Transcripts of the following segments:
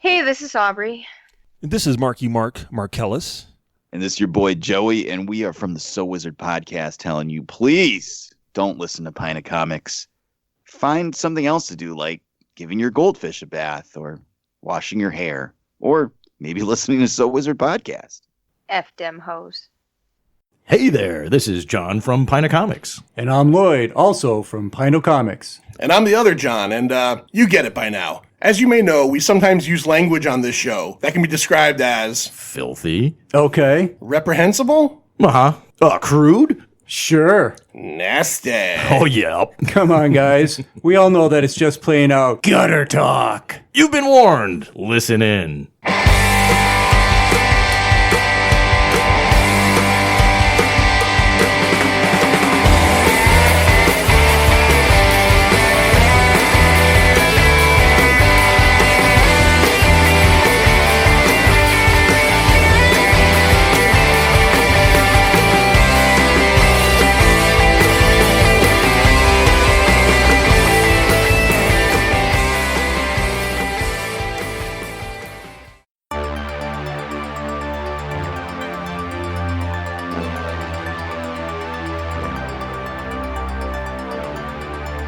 Hey, this is Aubrey. This is Marky Mark Markellis. And this is your boy Joey, and we are from the So Wizard podcast telling you, please don't listen to Pint of Comics. Find something else to do, like giving your goldfish a bath, or washing your hair, or maybe listening to So Wizard podcast. F dem hoes. Hey there, this is John from Pint of Comics. And I'm Lloyd, also from Pino Comics. And I'm the other John, and you get it by now. As you may know, we sometimes use language on this show that can be described as Filthy. Okay. reprehensible, Crude. Sure. nasty. Oh, yeah. Come on, guys. We all know that it's just playing out gutter talk. You've been warned. Listen in.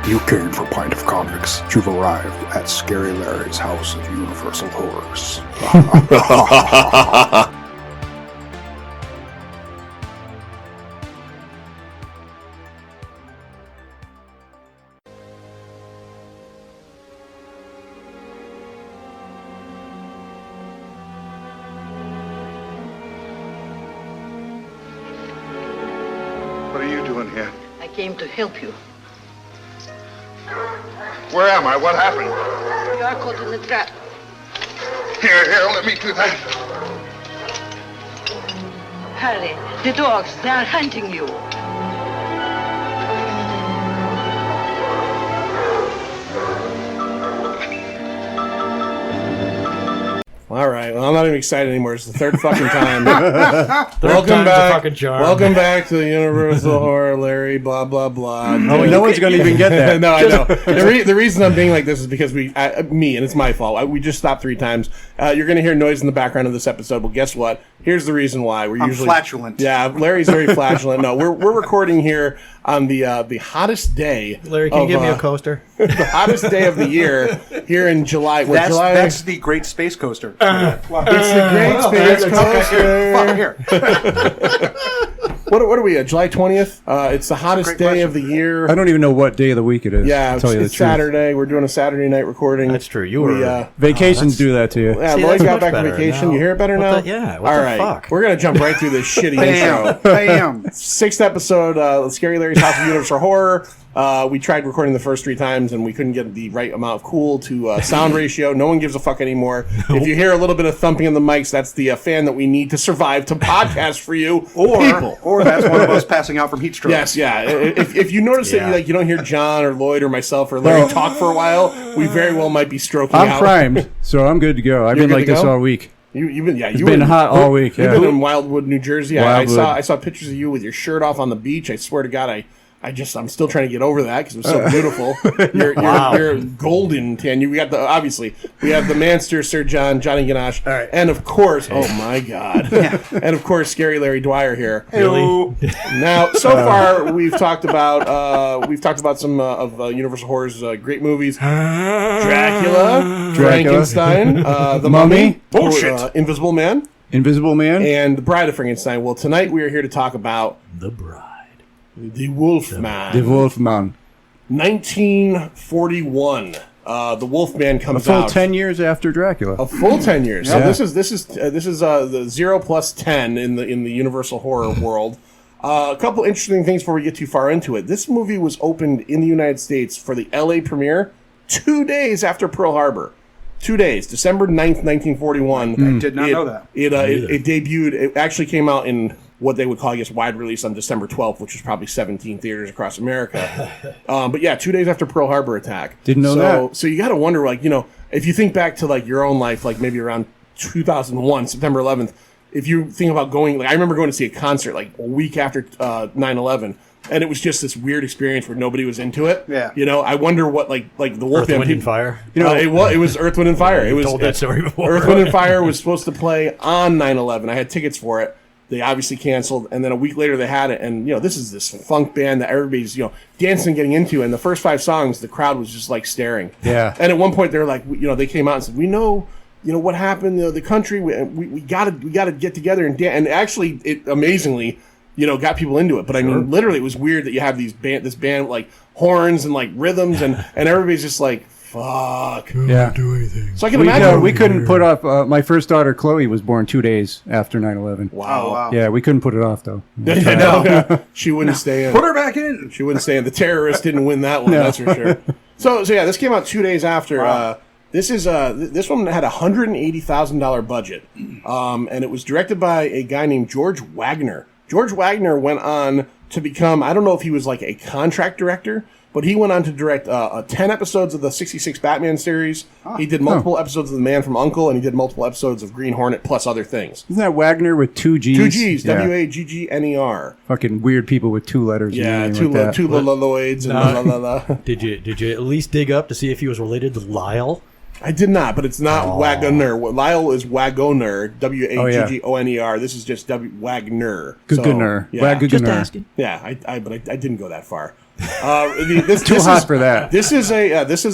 You came for Pint of Comics. You've arrived at Scary Larry's House of Universal Horrors. What are you doing here? I came to help you. Where am I? What happened? You are caught in a trap. Here, let me do that. Hurry. The dogs, they are hunting you. All right, well, I'm not even excited anymore. It's the third fucking time. Welcome Welcome back. fucking charm. Welcome back to the Universal Horror, Larry, blah, blah, blah. No one's going to even get that. No, I know. The reason I'm being like this is because me, and it's my fault. We just stopped 3 times. You're going to hear noise in the background of this episode. Well, guess what? Here's the reason why. I'm usually flatulent. Yeah, Larry's very flatulent. No, we're recording here on the hottest day. Larry, can you give me a coaster? The hottest day of the year here in July. That's the Great Space Coaster. It's the Great Space Coaster. Fuck here. What are we at? July 20th? It's the hottest day of the year. I don't even know what day of the week it is. Yeah, to tell you the it's truth. Saturday. We're doing a Saturday night recording. That's true. You were... Vacations do that to you. Yeah, See, Lloyd that's got much back better from vacation. now. You hear it better What now? the- yeah, what All the right. fuck? We're going to jump right through this shitty intro. Bam. 6th episode, Scary Larry's House of Universal Horror. We tried recording the first 3 times, and we couldn't get the right amount of cool to sound ratio. No one gives a fuck anymore. If you hear a little bit of thumping in the mics, that's the fan that we need to survive to podcast for you, people. Or that's one of us passing out from heat stroke. Yes, yeah. If you notice that you don't hear John or Lloyd or myself or Larry talk for a while, we very well might be stroking out. I'm primed, so I'm good to go. I've You're been good like to this go? all week. You've been It's been hot all week. You've Yeah. been in Wildwood, New Jersey. Wildwood. I saw pictures of you with your shirt off on the beach. I swear to God, I'm still trying to get over that because it was so beautiful. You're golden, tan. We have the Manster, Sir Johnny Ganache, All right. and of course, oh my God, and of course, Scary Larry Dwyer here. Really? Now, so far we've talked about some of Universal Horror's great movies: Dracula, Frankenstein, The Mummy, Bullshit. Invisible Man, Invisible Man. and The Bride of Frankenstein. Well, tonight we are here to talk about The Bride. The Wolfman. The Wolfman. 1941. The Wolfman A comes full out. 10 years after Dracula. A full 10 years. So Yeah. this is the 0 plus 10 in the Universal horror world. A couple interesting things before we get too far into it. This movie was opened in the United States for the LA premiere 2 days after Pearl Harbor. 2 days, December 9th, 1941. I did not know that. It debuted. It actually came out in what they would call, I guess, wide release on December 12th, which is probably 17 theaters across America. But yeah, 2 days after Pearl Harbor attack. Didn't know that. So you got to wonder, like, you know, if you think back to like your own life, like maybe around 2001, September 11th, if you think about going, like I remember going to see a concert like a week after 9/11. and it was just this weird experience where nobody was into it. Yeah. You know, I wonder what like the Wolfman Earth, Wind, and people. Fire. You know, it was Earth, Wind, and Fire. It was told that story before. Earth, Wind, and Fire was supposed to play on 9/11. I had tickets for it. They obviously canceled, and then a week later they had it. And this is this funk band that everybody's dancing, getting into. And the first 5 songs, the crowd was just like staring. Yeah. And at one point they're like, they came out and said, "We know, what happened. The country. We gotta get together and dance." And actually, it amazingly, got people into it. But I mean, literally, it was weird that you have this band with, like horns and like rhythms, and everybody's just like, fuck. Yeah. Do anything. So I can imagine We couldn't put off. My first daughter, Chloe, was born 2 days after 9/11. Wow. Oh, wow. Yeah, we couldn't put it off, though. No, she wouldn't stay in. Put her back in. She wouldn't stay in. The terrorists didn't win that one, that's for sure. So yeah, this came out 2 days after. Wow. This one had a $180,000 budget, and it was directed by a guy named George Wagner. George Wagner went on to become, I don't know if he was like a contract director, but he went on to direct 10 episodes of the 66 Batman series. He did multiple episodes of The Man from U.N.C.L.E., and he did multiple episodes of Green Hornet, plus other things. Isn't that Wagner with 2 G's? 2 G's, Yeah. Waggner. Fucking weird people with 2 letters. Yeah, and two everything like that. Lloyds and la la la. Did you at least dig up to see if he was related to Lyle? I did not, but it's not Wagner. Lyle is Wagoner, Wagggoner. This is just Wagner. Guggener. Yeah, Wagner. Just asking. yeah. I didn't go that far. This Too hot for that. This is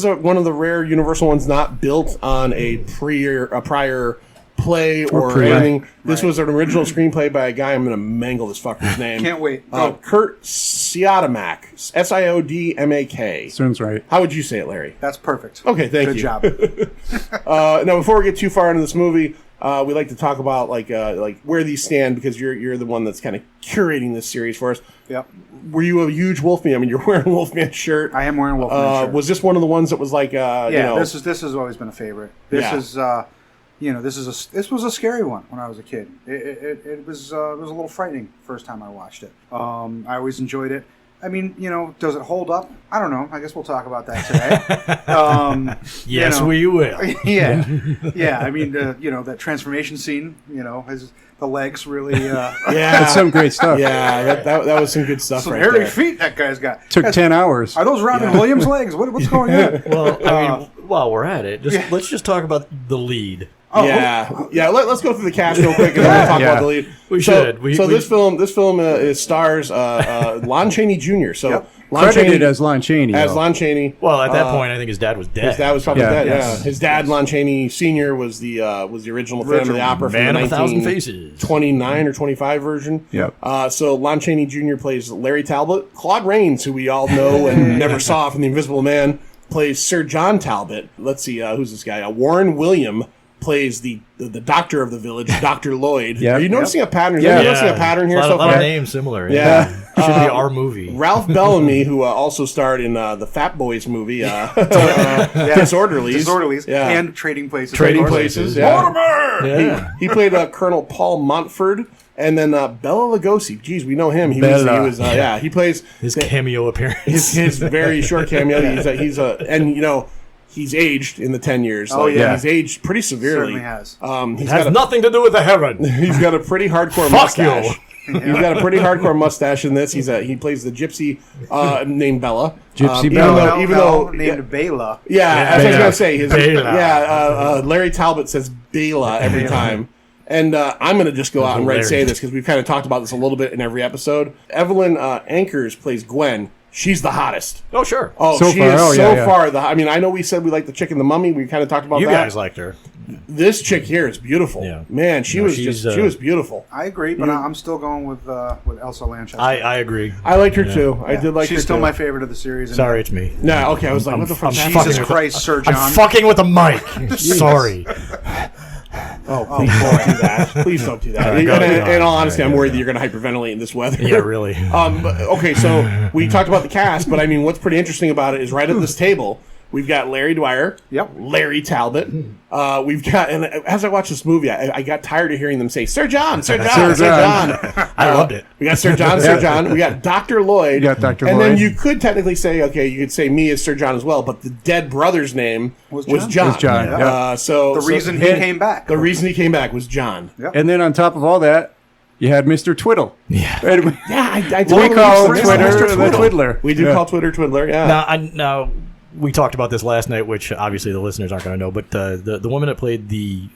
one of the rare Universal ones not built on a prior play or pre- anything. This was an original screenplay by a guy. I'm going to mangle this fucker's name. Can't wait. Go. Kurt Siodmak. Siodmak. Sounds right. How would you say it, Larry? That's perfect. Okay, thank Good you. job. Now, before we get too far into this movie, we like to talk about like where these stand, because you're the one that's kind of curating this series for us. Yep. Were you a huge Wolfman? I mean, you're wearing a Wolfman shirt. I am wearing a Wolfman shirt. Was this one of the ones that was like This has always been a favorite. This Yeah. is this was a scary one when I was a kid. It was a little frightening first time I watched it. I always enjoyed it. I mean, does it hold up? I don't know. I guess we'll talk about that today. Yes, we will. Yeah. I mean, that transformation scene. His the legs really. yeah, That's some great stuff. yeah, that was some good stuff. Some right hairy there. feet that guy's got. Took 10 hours. Are those Robin Williams legs? What's going on? Well, I mean, while we're at it, let's just talk about the lead. Yeah. Let's go through the cast real quick, and then we'll talk about the lead. We should. This film stars Lon Chaney Jr. So Yep. Lon Credited Chaney as Lon Chaney. as though. Lon Chaney. Well, at that point, I think his dad was dead. His dad was probably Yeah. dead. Yes. Yeah, his dad, Lon Chaney Sr., was the original Phantom of the Opera from Man the of a Thousand Faces. 29 or 25 version. Yep. So Lon Chaney Jr. plays Larry Talbot. Claude Rains, who we all know and never saw from The Invisible Man, plays Sir John Talbot. Let's see, who's this guy? Warren William plays the doctor of the village, Dr. Lloyd. Yep. Are you noticing a pattern? Yeah. Are you noticing a pattern here a lot, so a lot far? of names similar. Yeah. Should be our movie. Ralph Bellamy, who also starred in the Fat Boys movie, Disorderlies. Yeah. And Trading Places. Trading of course. Places. Yeah. Mortimer! Yeah. He played Colonel Paul Montford, and then Bela Lugosi. Geez, we know him. He Bela. was he plays His cameo appearance. his very short cameo. He's aged in the 10 years. Oh, yeah. He's aged pretty severely. Certainly has. He's has got nothing to do with the heaven. he's got a pretty hardcore Fuck you. mustache. He's got a pretty hardcore mustache in this. He plays the gypsy named Bella. Gypsy Bella. Even though named Bela. yeah, as I was Bela. gonna say, Bela. Larry Talbot says Bela every time. And I'm going to just go out and say this, because we've kind of talked about this a little bit in every episode. Evelyn Ankers plays Gwen. She's the hottest. Oh, sure. Oh, So she far. is Oh, so yeah. far. I mean, I know we said we like the chick in the Mummy. We kind of talked about You that. guys liked her. This chick here is beautiful. Yeah. Man, she was beautiful. I agree, but I'm still going with Elsa Lanchester. I agree. I liked her too. I did like her She's still too. my favorite of the series. and- Sorry, it's me. No, okay. I was like, what the fuck? I'm Jesus fucking- Christ, Sir John. I'm fucking with the mic. Sorry. Oh, please don't do that. Please don't do that. In all honesty, I'm worried that you're going to hyperventilate in this weather. Yeah, really. Okay, so we talked about the cast, but I mean, what's pretty interesting about it is right at this table, we've got Larry Dwyer, Yep. Larry Talbot. We've got, and as I watched this movie, I got tired of hearing them say, Sir John, Sir John, Sir John. I loved it. We got Sir John, Sir John. We got Dr. Lloyd. You got Dr. And Lloyd. then you could technically say, okay, you could say me as Sir John as well, but the dead brother's name was John. Was John, yeah. So The reason he came back. The reason he came back was John. Yep. And then on top of all that, You had Mr. Twiddle. Yeah. And Yeah, I we totally call missed Twitter Mr. the Twiddle. Twiddler. We do Yeah. call Twitter Twiddler, yeah. Now we talked about this last night, which obviously the listeners aren't going to know, but the woman that played the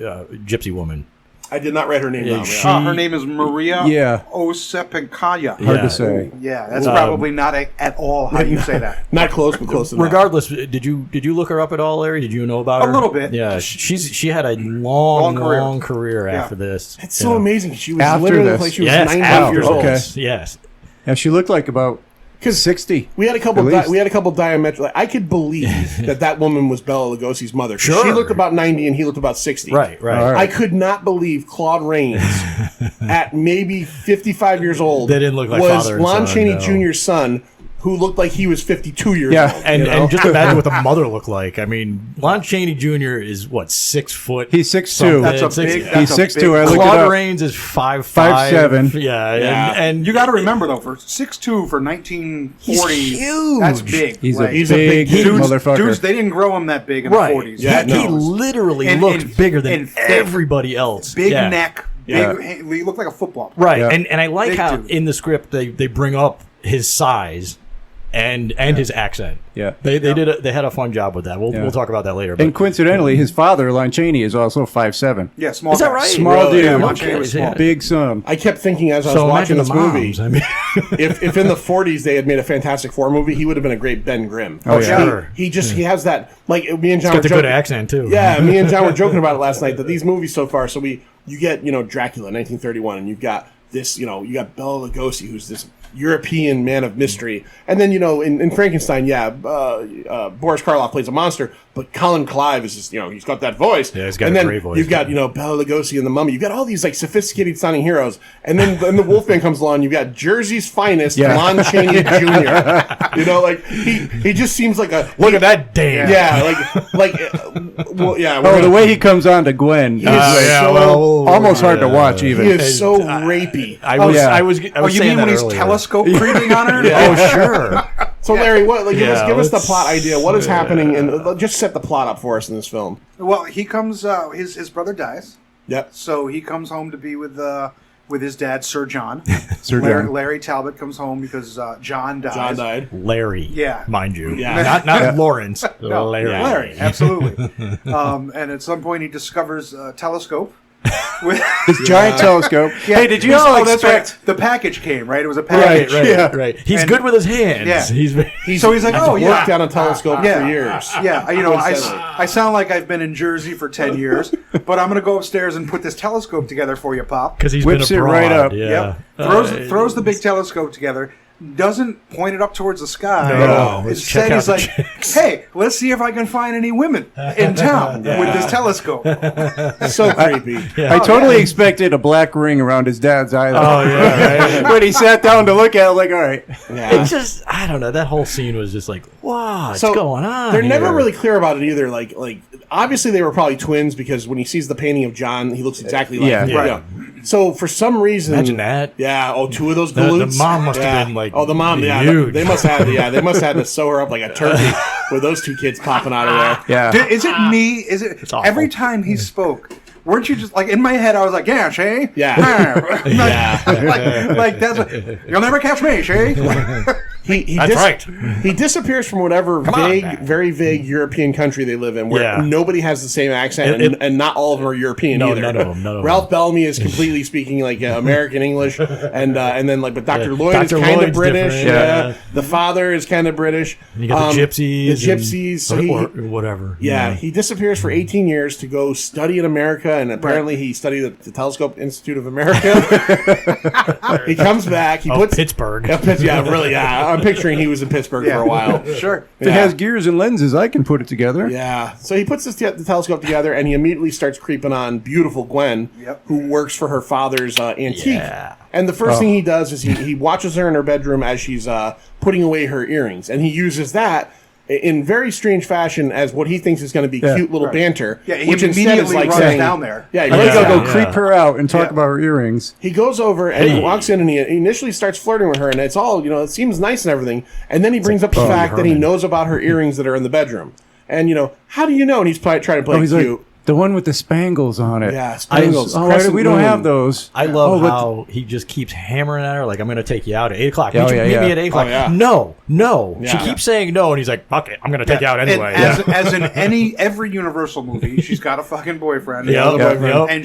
gypsy woman. I did not write her name down. she- Yeah. Her name is Maria Yeah. Osepenkaya. Hard Yeah. to say. Yeah, that's probably not at all how you say that. Not close, but close enough. Regardless, did you look her up at all, Larry? Did you know about her? A little bit. Yeah, she had a long career Yeah. after this. It's so amazing. She was After literally this. like she was Yes, 90 after years old. this. Yes. Yeah, she looked like about 60. We had a couple. At least. We had a couple diametric. I could believe that woman was Bela Lugosi's mother. Sure. She looked about 90 and he looked about 60. Right. All right. I could not believe Claude Rains, at maybe 55 years old, They didn't look like was father and Lon son, Chaney no. Jr.'s son, who looked like he was 52 years Yeah. old. And you know? and just imagine what the mother looked like. I mean, Lon Chaney Jr. is what, 6 foot? He's 6'2". something. That's a Six- big- He's that's a 6'2". I big- looked it Claude up. Rains is 5'5". 5'7". Yeah. And You got to remember though, for 6'2" for 1940, He's huge. that's big. He's Like, a He's a big big dudes, motherfucker. dudes, they didn't grow him that big in right. the 40s. Yeah, he no. literally And- looked and- bigger than and thick. everybody else. Big Yeah. neck. Yeah. Big, he looked like a football player. Right. Yeah. And I like Big how dude. in the script they bring up his size and his accent. Yeah. They had a fun job with that. We'll talk about that later. But And coincidentally, his father, Lon Chaney, is also 5'7". Yeah, small. is that guy. right? Small Really? dude. Yeah, Lon Chaney was small. Big son. I kept thinking as I was So watching imagine this the movie, moms. I mean, if in the 40s they had made a Fantastic Four movie, he would have been a great Ben Grimm. Oh, yeah. Sure. He has that, like me and John got were the good joking. accent too. Yeah, me and John were joking about it last night that these movies so far. So you get Dracula 1931, and you've got this you got Bela Lugosi, who's this European man of mystery, and then in Frankenstein, Boris Karloff plays a monster, but Colin Clive is just he's got that voice. Yeah, he's got and a then great voice. You've got Bela Lugosi and the Mummy. You've got all these like sophisticated sounding heroes, and then the Wolfman comes along. You've got Jersey's finest, Yeah. Lon Chaney Jr. Like he just seems like a Look at that damn. Oh, the way he comes on to Gwen is almost hard to watch even. he is so rapey. I was Oh, you saying mean when that he's earlier. telescope creeping on her? Oh, sure. So Larry, give us the let's- plot idea. What is happening, and just set the plot up for us in this film. Well, he comes. His brother dies, Yep. so he comes home to be with his dad, Sir John. Sir John. Larry Talbot comes home because John dies. John died. Larry. Yeah. Mind you. Yeah. Not Lawrence. No, Larry. Larry, absolutely. And at some point, he discovers a telescope. This giant telescope. Hey, did you all that's expect? right. The package came, right? It was a Right, package. right. He's And- good with his hands. Yeah. So he's like, oh, He's yeah. worked on a telescope Yeah. for years. Yeah, Coincidentally. I sound like I've been in Jersey for 10 years, but I'm going to go upstairs and put this telescope together for you, Pop. Because he's Whips been it abroad. right up. Yeah. Yep. Throws the big telescope together, doesn't point it up towards the sky. No. Let's check Instead, out he's the like, chicks. hey, let's see if I can find any women in town with this telescope. So creepy. I totally expected a black ring around his dad's eye. Oh, yeah, right. When he sat down to look at it, like, all right. Yeah. It just, I don't know. That whole scene was just like, what's So, going on? They're never here? really clear about it either. Like obviously they were probably twins because when he sees the painting of John, he looks exactly like Yeah. him. Right. So for some reason, Imagine that. Yeah. Oh, two of those The glutes. mom must have Yeah. been, like, Oh, the mom. Yeah. huge. They must have. Yeah. They must have had to sew her up like a turkey with those two kids popping out of there. Yeah. Is it me? Is it awful. every time he spoke? Weren't you just like in my head? I was like, "Yeah, Shay." Yeah. Yeah. like that's what, you'll never catch me, Shay. That's right. He disappears from whatever on, man. very vague European country they live in, where Yeah. nobody has the same accent, and not all of them are European No, either. none of them. Ralph Bellamy is completely speaking like American English, and then but Dr. Lloyd Dr. is kind of Lloyd's British. different, Yeah. The father is kind of British. And you got the gypsies. The gypsies. So or whatever. yeah, he disappears for 18 years to go study in America, and apparently he studied at the Telescope Institute of America. He comes back. He puts Pittsburgh. Yeah, really. Yeah, I'm picturing he was in Pittsburgh for a while. Sure. If it has gears and lenses, I can put it together. Yeah. So he puts the telescope together, and he immediately starts creeping on beautiful Gwen, Yep. who works for her father's antique. Yeah. And the first thing he does is he watches her in her bedroom as she's putting away her earrings, and he uses that in very strange fashion as what he thinks is going to be cute little banter. Yeah, he which instead immediately is like runs saying, down there. Yeah, he I think runs I'll down. go creep her out and talk Yeah. about her earrings. He goes over and he Hey. walks in and he initially starts flirting with her, and it's all, it seems nice and everything. And then he brings up the fact that he knows about her earrings that are in the bedroom. And, how do you know? And he's trying to play He's cute. The one with the spangles on it. Yeah, spangles. Oh, Crescent we don't moon. have those. I love but how he just keeps hammering at her, like, I'm going to take you out at 8 o'clock. Oh, Meet yeah, me yeah. at 8 o'clock. Oh, yeah. No. Yeah. She keeps saying no, and he's like, fuck it, I'm going to take you out anyway. And as in every Universal movie, she's got a fucking boyfriend. Yep. And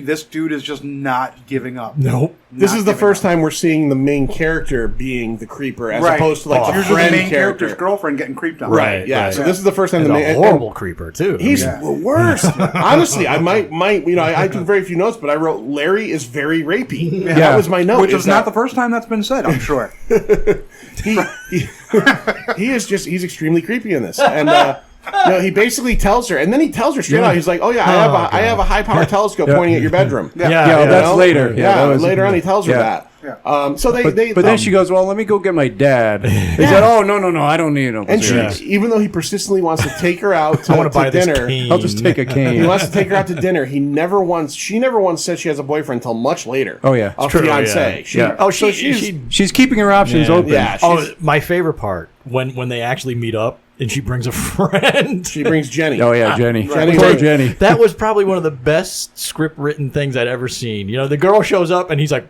this dude is just not giving up. Nope. This Not is the giving first up. time we're seeing the main character being the creeper, as Right. opposed to like the Usually friend the main character. character's girlfriend getting creeped on. Right. Yeah. Right. So this is the first time And the a main horrible creeper, too. He's Yeah. the worst. Honestly, I might, I took very few notes, but I wrote Larry is very rapey. That was my note. Which is not the first time that's been said, I'm sure. he is just, he's extremely creepy in this. And, he basically tells her, and then he tells her straight out, he's like, oh yeah, I have a high power telescope pointing at your bedroom. Yeah, that's You know? later. Yeah, that was- later on he tells her that. So But then she goes, well, let me go get my dad. He said, oh, no, I don't need him. and she, even though he persistently wants to take her out to, I want to buy this dinner, cane. I'll just take a he cane. wants to take her out to dinner. She never once said she has a boyfriend until much later. Oh, yeah. A True, fiance. yeah. She, Yeah. Oh, so She's keeping her options open. yeah. Oh, my favorite part, when they actually meet up, and she brings a friend. She brings Jenny. Oh, yeah, Jenny. Jenny. Poor Jenny. That was probably one of the best script written things I'd ever seen. You know, the girl shows up and he's like,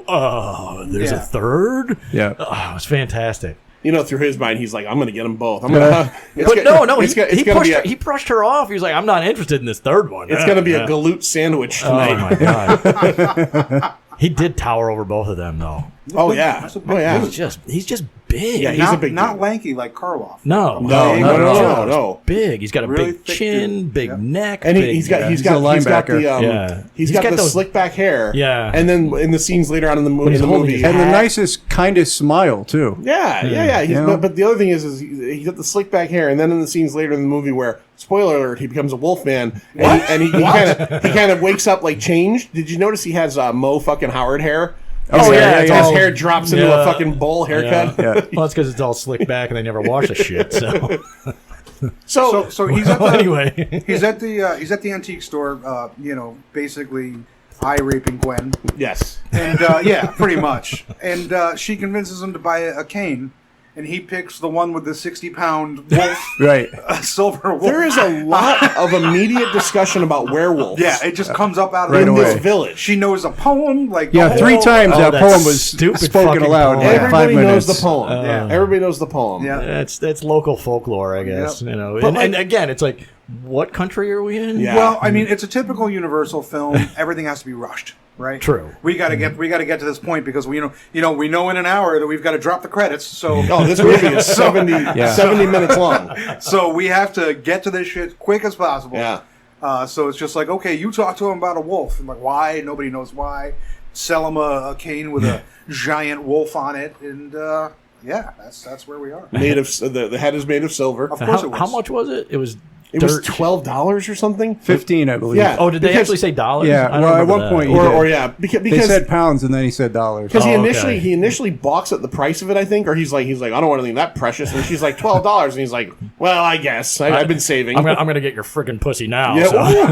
"Oh, there's a third." Yeah. Oh, it was fantastic. Through his mind, he's like, I'm going to get them both. He brushed her off. He was like, "I'm not interested in this third one." It's going to be a galoot sandwich Oh tonight. my god. He did tower over both of them, though. Oh yeah. He's just big. Yeah, he's not, a big not dude. lanky like Karloff. No, No. big. He's got a Really big thick chin, dude. big Yeah. neck, And big, he's got He's a linebacker. Yeah. he's He's got got the those- slick back hair. Yeah. And then in the scenes later on in the When movie, he's holding his And the hat. nicest, kindest smile, too. Yeah. He's, You know? but the other thing is he's got the slick back hair, and then in the scenes later in the movie where, spoiler alert, he becomes a wolf man, and he kind of wakes up like changed. Did you notice he has Mo fucking Howard hair? Oh, yeah, his yeah. hair drops into a fucking bowl haircut. Yeah. Well, it's because it's all slicked back and they never wash the shit. So, So he's at the, anyway, he's at the antique store, basically eye raping Gwen. Yes. And yeah, pretty much. And she convinces him to buy a cane, and he picks the one with the 60-pound wolf, Right. silver wolf. There is a lot of immediate discussion about werewolves. Yeah, it just comes up out of Right the away. this village. She knows a poem, like Yeah, the 3 whole- times that that poem was stupid spoken fucking aloud. poem. in Everybody 5 minutes. knows the poem. Yeah. Everybody knows the poem. Yeah. that's local folklore, I guess. Yep. You know, But and again, it's like, what country are we in? Yeah. Well, I mean, it's a typical Universal film. Everything has to be rushed, right? True. We got to get to this point because we know in an hour that we've got to drop the credits. So Oh, this movie is 70 minutes long. so we have to get to this shit quick as possible. Yeah. So it's just like, okay, you talk to him about a wolf. I'm like, why? Nobody knows why. Sell him a cane with a giant wolf on it, and yeah, that's where we are. Made of the head is made of silver. Of course, it was. How much was it? It was It was dirt. $12 or something. 15, I believe. Yeah. Oh, did they Because- actually say dollars? Yeah, I don't well, at remember one that. point you Or, did. or yeah, because They said pounds, and then he said dollars. because Oh, okay. he initially balks at the price of it, I think, or he's like I don't want anything that precious, and she's like $12, and he's like, well, I guess I've been saving. I'm gonna get your freaking pussy now. Yeah,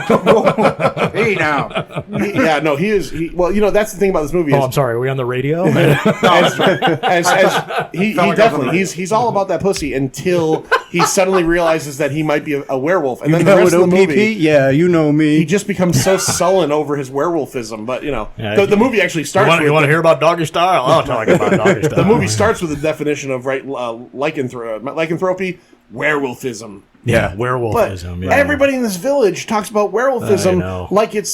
so. Hey now, yeah, no, he is. Well, that's the thing about this movie. Oh, Is, I'm sorry. Are we on the radio? he Felt like I was on definitely the he's all about that pussy until he suddenly realizes that he might be a werewolf, and then You the know rest what of the OPP? movie. Yeah, you know me. He just becomes so sullen over his werewolfism, but Yeah, the movie actually starts. You want to hear about doggy style? I'll talk about doggy style. The movie starts with a definition of lycanthropy, werewolfism. Yeah, But werewolfism. Yeah. everybody in this village talks about I know. werewolfism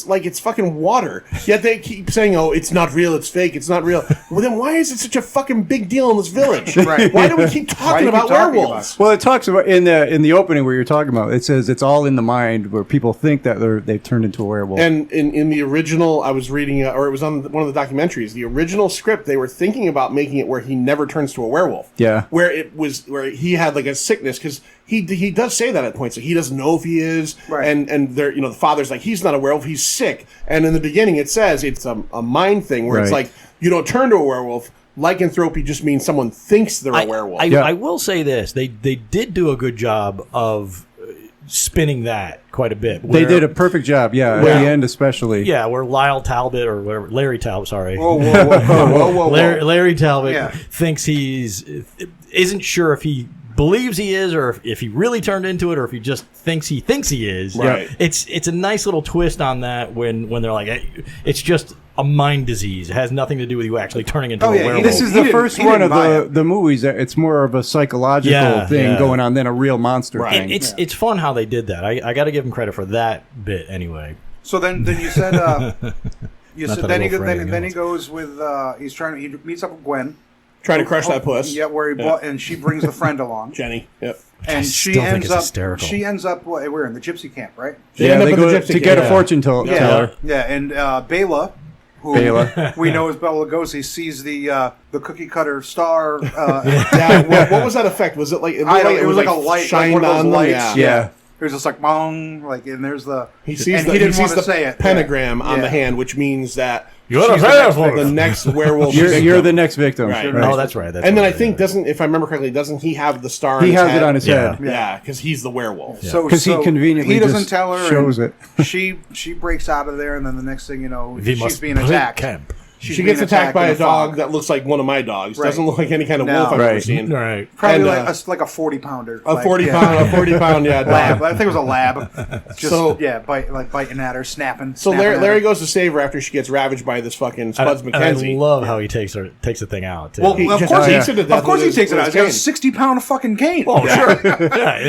like it's fucking water. Yet they keep saying, "Oh, it's not real. It's fake. It's not real." Well, then why is it such a fucking big deal in this village? Right. Why do we keep talking about werewolves? Well, it talks about in the opening where you're talking about. It says it's all in the mind, where people think that they've turned into a werewolf. And in the original, I was reading, or it was on one of the documentaries. The original script, they were thinking about making it where he never turns to a werewolf. Yeah. where he had like a sickness because he does say that at points. Like he doesn't know if he is, Right. and there the father's like he's not a werewolf, he's sick. And in the beginning, it says it's a mind thing where it's Right. like you don't turn to a werewolf. Lycanthropy just means someone thinks they're a werewolf. I will say this: they did do a good job of spinning that quite a bit. They did a perfect job, at the end especially. Yeah, where Lyle Talbot or whatever, Larry Talbot, sorry. whoa, whoa, whoa, whoa, whoa, whoa. Larry Talbot Yeah. thinks isn't sure if he believes he is, or if he really turned into it, or if he just thinks he is. Right. It's a nice little twist on that when they're like, hey, it's just a mind disease. It has nothing to do with you actually turning into a werewolf. This is the first one of the movies that it's more of a psychological thing going on than a real monster thing. It's fun how they did that. I got to give him credit for that bit anyway. So then you said then he goes with he meets up with Gwen, trying to crush that puss. Yeah, where he bought, and she brings the friend along, Jenny. Yep. And she ends up we're in the gypsy camp, right? They go to get a fortune teller. Yeah, and Bela, who we know as Bela Lugosi, sees the cookie cutter star. What was that effect? Was it like it was like a light shined on them? Yeah. It was just like bong, like, and there's the he sees the pentagram on the hand, which means that you're the next werewolf. You're the next victim. Right. Oh, that's right. And then I think if I remember correctly, doesn't he have the star? He has head? it on his head. Yeah, because he's the werewolf. So because he conveniently he doesn't tell her. Shows it. She breaks out of there, and then the next thing you know, she's she's being attacked. She gets attacked by a dog that looks like one of my dogs. Doesn't look like any kind of wolf I've ever seen. Right. Probably like a 40-pounder. A 40-pound, yeah. Lab. I think it was a lab. Biting at her, snapping. So Larry goes to save her after she gets ravaged by this fucking Spuds McKenzie. I love how he takes the thing out. Too. Well, of course he takes it out. He's got a 60-pound fucking cane. Oh, sure.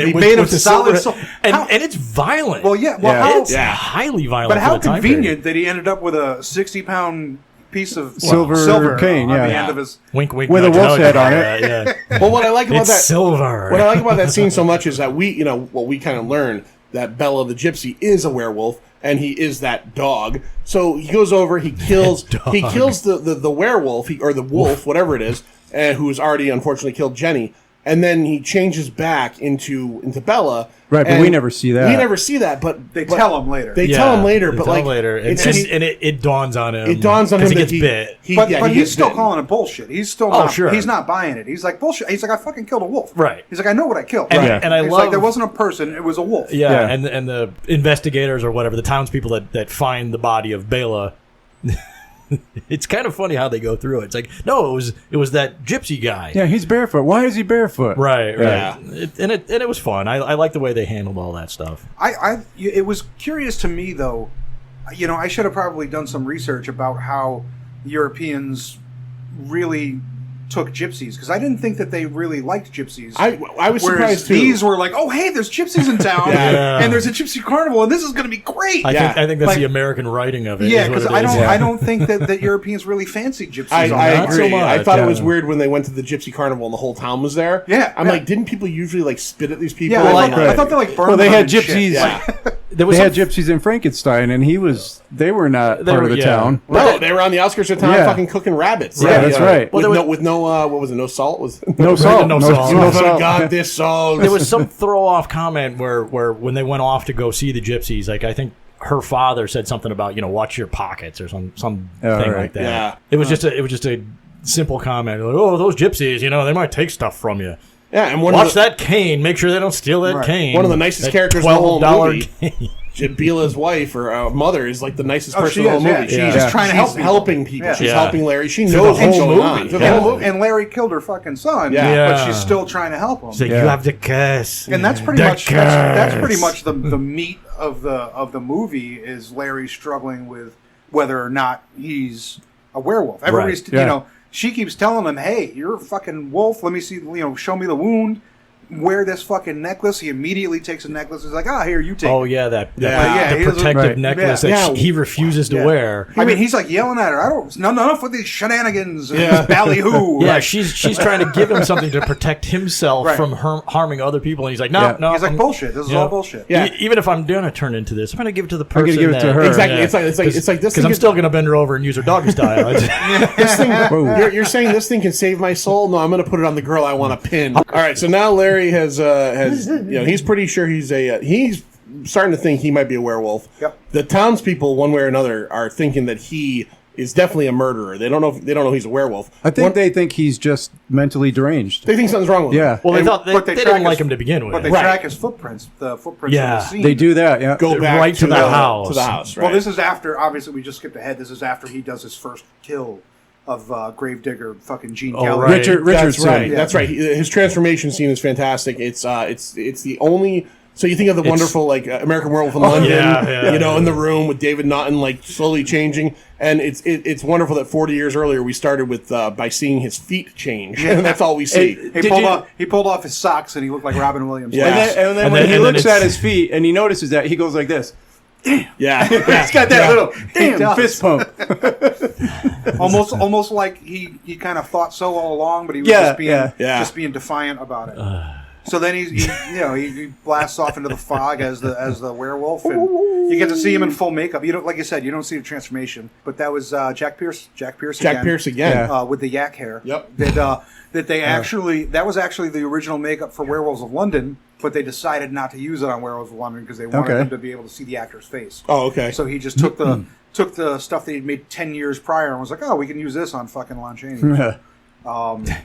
He made him solid. And it's violent. Well, it's highly violent. But how convenient that he ended up with a 60-pound piece of silver cane, on the end of his wink, with a wolf's head on it. Well, what I like about that silver. What I like about that scene so much is that we kind of learn that Bela the Gypsy is a werewolf and he is that dog. So he goes over, he kills the werewolf or the wolf, whatever it is, who's already unfortunately killed Jenny. And then he changes back into Bela. Right, but we never see that. We never see that, but they tell him later. They tell him later, but it dawns on him. It dawns on him he that gets bit. But he's still calling it bullshit. He's still not. Sure. He's not buying it. He's like bullshit. He's like, I fucking killed a wolf. Right. He's like, I know what I killed. And I love like there wasn't a person. It was a wolf. Yeah. And the investigators or whatever, the townspeople that find the body of Bela. It's kind of funny how they go through it. It's like, no, it was that gypsy guy. Yeah, he's barefoot. Why is he barefoot? Right. Yeah. It was fun. I like the way they handled all that stuff. It was curious to me though. I should have probably done some research about how Europeans really took gypsies, because I didn't think that they really liked gypsies. I was surprised too. These were like, oh hey, there's gypsies in town, and there's a gypsy carnival, and this is going to be great. I think that's the American writing of it. Yeah, because I don't think that Europeans really fancied gypsies. I agree. So much, I thought it was weird when they went to the gypsy carnival and the whole town was there. Yeah, I'm like, didn't people usually like spit at these people? Yeah, I thought they like burned. Well, they had them gypsies. Shit. They had gypsies in Frankenstein, and they were not part of the town. No, they were on the outskirts of town, fucking cooking rabbits. Yeah, that's right. With no what was it? No salt? No salt. No salt. You forgot this salt. There was some throw-off comment where when they went off to go see the gypsies, like I think her father said something about watch your pockets or some thing like that. Yeah. It was just a simple comment like, oh, those gypsies, they might take stuff from you. Yeah, and watch that cane. Make sure they don't steal that cane. One of the nicest characters in the whole movie. Bela's wife or mother is like the nicest person in the whole movie. She's just trying to help people. Helping people. She's helping Larry. She knows what's going on. And Larry killed her fucking son. Yeah. But she's still trying to help him. She's like, you have the curse. And that's pretty much the meat of the movie is Larry struggling with whether or not he's a werewolf. Everybody's she keeps telling him, hey, you're a fucking wolf. Let me see, show me the wound. Wear this fucking necklace. He immediately takes a necklace. He's like, here, you take it. Oh, yeah, the protective necklace that he refuses to wear. I mean, he's like yelling at her. Enough with these shenanigans. Ballyhoo. Yeah, she's trying to give him something to protect himself from harming other people. And he's like, no. He's like, bullshit. This is all bullshit. Yeah. Even if I'm going to turn into this, I'm going to give it to the person. I'm going to give it to her. Exactly. It's like this. Because I'm still going to bend her over and use her doggy style. This thing, you're saying this thing can save my soul? No, I'm going to put it on the girl I want to pin. All right, so now Larry has he's pretty sure he's starting to think he might be a werewolf. Yep. The townspeople, one way or another, are thinking that he is definitely a murderer. They don't know he's a werewolf. I think they think he's just mentally deranged. They think something's wrong with him. Yeah. Well, they didn't like him to begin with. But they track his footprints. The footprints of the scene. They do that. Yeah. Go back right to the house. To the house. Right. Well, this is after. Obviously, we just skipped ahead. This is after he does his first kill Gravedigger, fucking Gene Oh, Kelly. right. Richardson. That's right. Yeah. That's right. His transformation scene is fantastic. It's the only. So you think of the wonderful like American Werewolf in London, in the room with David Naughton like slowly changing, and it's wonderful that 40 years earlier we started with by seeing his feet change, and that's all we see. He pulled off his socks and he looked like Robin Williams. Yeah. And then when he looks at his feet and he notices that, he goes like this. Yeah, He's got that little fist pump. almost like he kind of thought so all along, but he was just being defiant about it. So then he blasts off into the fog as the werewolf, and you get to see him in full makeup. You don't, like you said, you don't see the transformation, but that was Jack Pierce again with the yak hair. Yep. That they actually that was actually the original makeup for Werewolves of London, but they decided not to use it on Werewolves of London because they wanted them to be able to see the actor's face. Oh, okay. So he just took the stuff that he'd made 10 years prior and was like, oh, we can use this on fucking Lon Chaney.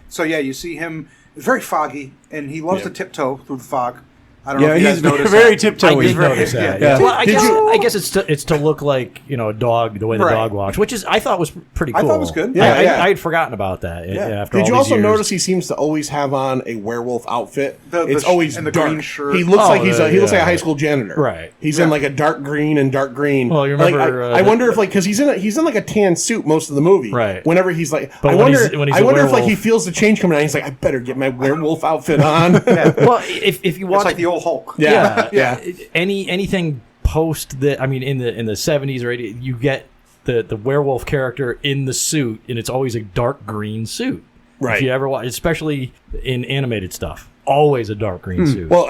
So yeah, you see him. It's very foggy, and he loves to tiptoe through the fog. I don't know if you guys noticed very that. tiptoey. I did notice that. Yeah. Well, I guess it's to look like a dog, the way the dog walks, which I thought was pretty cool. I thought it was good. I had forgotten about that. After Did you all also these years. notice he seems to always have on a werewolf outfit? It's always and the dark. green shirt. He looks like he looks like a high school janitor. Right. He's in like a dark green and dark green. Well, you remember, I wonder if because he's in like a tan suit most of the movie. Right. Whenever he's like, But I when wonder he's a if like he werewolf- feels the change coming on. He's like, I better get my werewolf outfit on. Well, if you watch, It's like the old Hulk. Yeah. anything post that, I mean, in the 70s or 80s, you get the werewolf character in the suit, and it's always a dark green suit. Right. If you ever watch, especially in animated stuff, always a dark green suit. Well,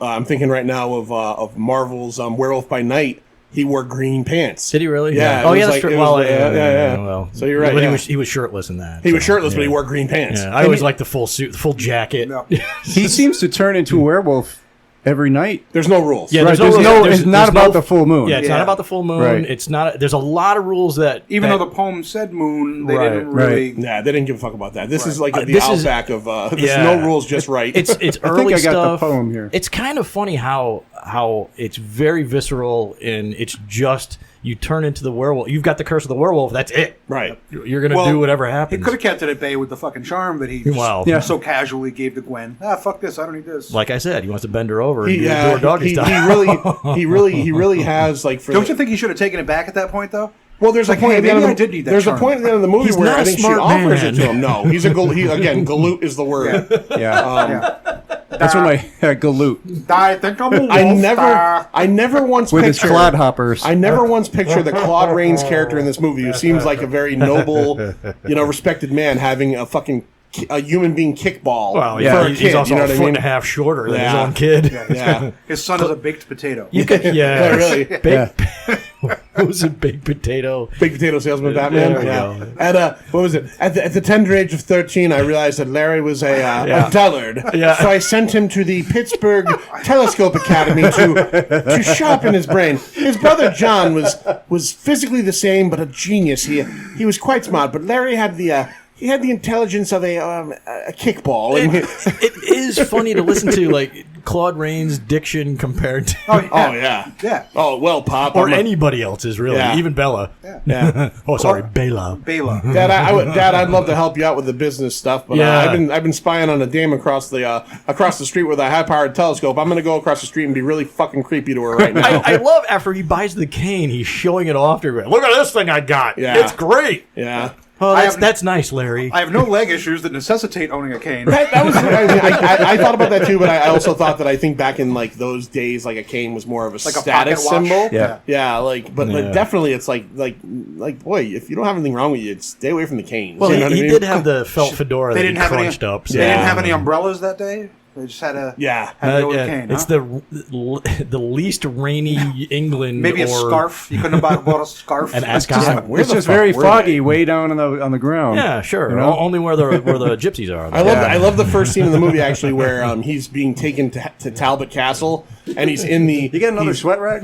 I'm thinking right now of Marvel's Werewolf by Night. He wore green pants. Did he really? Yeah. Oh, it yeah, was that's like- true. it was Well, like- yeah. Well, So you're right, But yeah. he was shirtless in that. He was so, shirtless, but yeah. he wore green pants. Yeah, I always like the full suit, the full jacket. No. He seems to turn into a werewolf every night. There's no rules. Yeah, Right, there's it's there's not about no- the full moon. Yeah, it's not Yeah. about the full moon. Right. It's not. There's a lot of rules that Even that- though the poem said moon, they Right, didn't really. Nah, they didn't give a fuck about that. This is like the This is- outback of there's yeah. no rules, just right. it's I early think I got stuff. the poem here. It's kind of funny how it's very visceral, and it's just you turn into the werewolf. You've got the curse of the werewolf. That's it. right. You're gonna Well, do whatever He happens. could have kept it at bay with the fucking charm that he just Wow. Yeah. so casually gave to Gwen. Fuck this, I don't need this. Like I said, he wants to bend her over and He, do a doggy he style. really has like. For Don't you think he should have taken it back at that point, though? Well, there's Like, a point. hey, at the end maybe of the, I did need that There's charm. a point at the end of the movie He's where not I a think she smart offers man. it to him. No, he's a galoot is the word. Yeah. That's what my galoot I think I'm a wolf. I never once with his pictured clodhoppers. I never once pictured the Claude Rains character in this movie, who seems like a very noble, respected man, having a human being kickball. Well, for yeah, a he's kid, also you know a what I foot mean? and a half shorter than his Yeah. own kid. Yeah, His son is a baked potato. You could, yeah, really. It was a baked potato. Big potato salesman Batman. There we Yeah. go. At what was it? At the tender age of 13, I realized that Larry was a dullard. Yeah. So I sent him to the Pittsburgh Telescope Academy to sharpen his brain. His brother John was physically the same, but a genius. He was quite smart, but Larry had the intelligence of a kickball. And It is funny to listen to, like Claude Rains' diction compared to oh yeah. Yeah. Oh well, Pop. or I'm a- anybody else's, really, Yeah. even Bella. Yeah. Oh, sorry, Bela. Bela. Dad, I'd love to help you out with the business stuff, but Yeah. I've been spying on a dame across the street with a high-powered telescope. I'm gonna go across the street and be really fucking creepy to her right now. I love after he buys the cane, he's showing it off to her. Look at this thing I got. Yeah. It's great. Yeah. Oh, have- that's nice, Larry. I have no leg issues that necessitate owning a cane. That was. I thought about that too, but I also thought that I think back in like those days, like a cane was more of a Like a status pocket watch? symbol. Yeah. Yeah. But Yeah. definitely, it's like boy, if you don't have anything wrong with you, stay away from the canes. Well, You know what I he mean? did have the felt fedora They that didn't he have any. crunched up. They didn't have any umbrellas that day. They just had a. Yeah. Had to go with a Yeah, cane. it's huh? the least rainy England. Maybe a or scarf. You couldn't have bought a scarf. An God, ascot. where It's the just fuck very were foggy way down on the ground. Yeah, sure. You know? Only where the gypsies are. I love the first scene in the movie actually where he's being taken to Talbot Castle and he's in the. You got another sweat rag?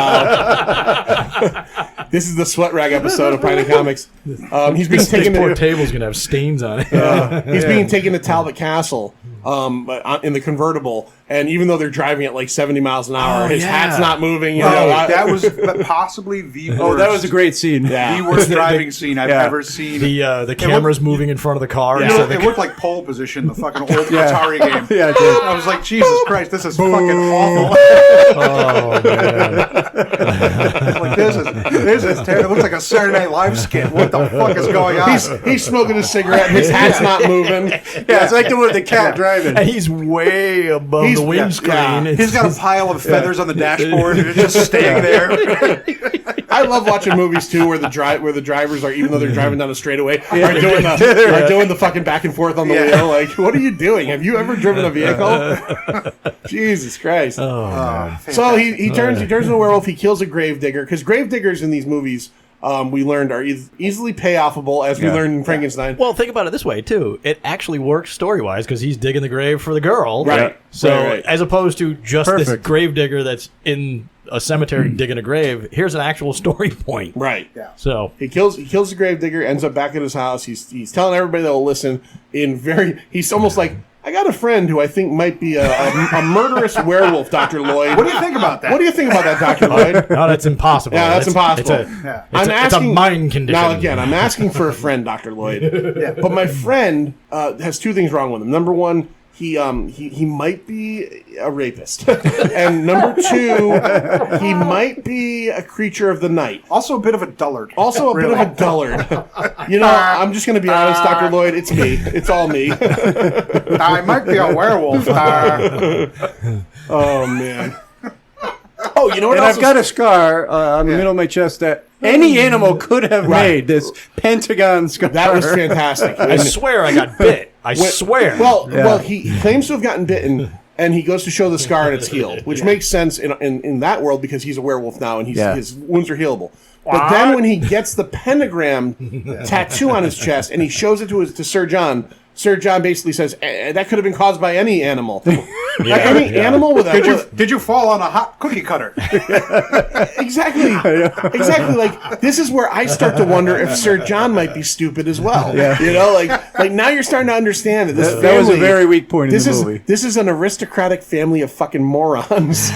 Wow. This is the sweat rag episode of Pine Comics. He's being This taken poor to. table's gonna have stains on it. He's being taken to Talbot Castle, in the convertible, and even though they're driving at like 70 miles an hour, his hat's not moving. That was possibly the worst. Oh, that was a great scene. The worst driving scene I've ever seen. The camera's moving in front of the car. It looked like Pole Position, the fucking old Atari game. Yeah, it did. I was like, Jesus Christ, this is fucking awful. Oh man! Like, this is terrible. It looks like a Saturday Night Live skit. What the fuck is going on? He's smoking a cigarette. His hat's not moving. Yeah, it's like the cat driving. And he's way above the windscreen. Yeah. He's got a pile of feathers on the dashboard and it's just staying there. I love watching movies too where the drivers are, even though they're driving down a straightaway, are doing the fucking back and forth on the wheel. Like, what are you doing? Have you ever driven a vehicle? Jesus Christ! So he turns into a werewolf. He kills a gravedigger, because gravediggers in these movies, we learned, are easily payoffable, as we learned in Frankenstein. Well, think about it this way too. It actually works story-wise because he's digging the grave for the girl, Right. So Right. as opposed to just this gravedigger that's in a cemetery digging a grave, here's an actual story point. Right. Yeah. So He kills the gravedigger, ends up back at his house. He's telling everybody that will listen. He's almost like, I got a friend who I think might be a murderous werewolf, Dr. Lloyd. What do you think about that? What do you think about that, Dr. Lloyd? no, that's impossible. Yeah, that's impossible. It's a mind condition. Now, again, I'm asking for a friend, Dr. Lloyd. But my friend has two things wrong with him. Number one, he might be a rapist. And number two, he might be a creature of the night. Also a bit of a dullard. Bit of a dullard. You know, I'm just going to be honest, Dr. Lloyd. It's me. It's all me. I might be a werewolf. Oh, man. Oh, you know what And else? I've got a scar on the middle of my chest that any animal could have made, this pentagon scar. That was fantastic. I swear I got bit. I swear. Well, he claims to have gotten bitten, and he goes to show the scar and it's healed, which makes sense in that world because he's a werewolf now and his wounds are healable. But then when he gets the pentagram tattoo on his chest and he shows it to Sir John basically says that could have been caused by any animal. Animal with a... Did you fall on a hot cookie cutter? Exactly. Like, this is where I start to wonder if Sir John might be stupid as well. Yeah. You know, like now you're starting to understand that this family... That was a very weak point in the movie. This is an aristocratic family of fucking morons.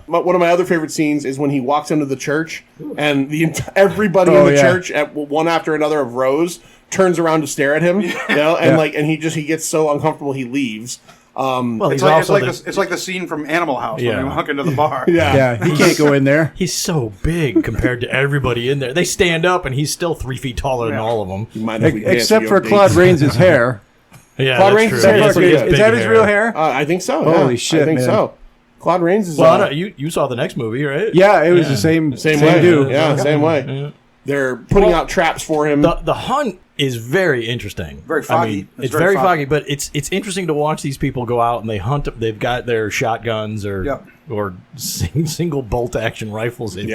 One of my other favorite scenes is when he walks into the church and everybody in the church, at one after another of rows, turns around to stare at him. You know, and he gets so uncomfortable he leaves. Well, it's like the scene from Animal House when we walk into the bar. Yeah, he can't go in there. He's so big compared to everybody in there. They stand up, and he's still 3 feet taller than all of them. Except for Claude Rains' hair. Yeah, Claude Rains' hair. Is that his real hair? I think so. Holy shit, I think so. Claude Rains is... Well, you saw the next movie, right? Yeah, it was the same way. dude. Yeah, same way. Yeah. They're putting out traps for him. The hunt is very interesting. Very foggy. I mean, it's very foggy, but it's interesting to watch these people go out and they hunt. They've got their shotguns or single bolt action rifles. Which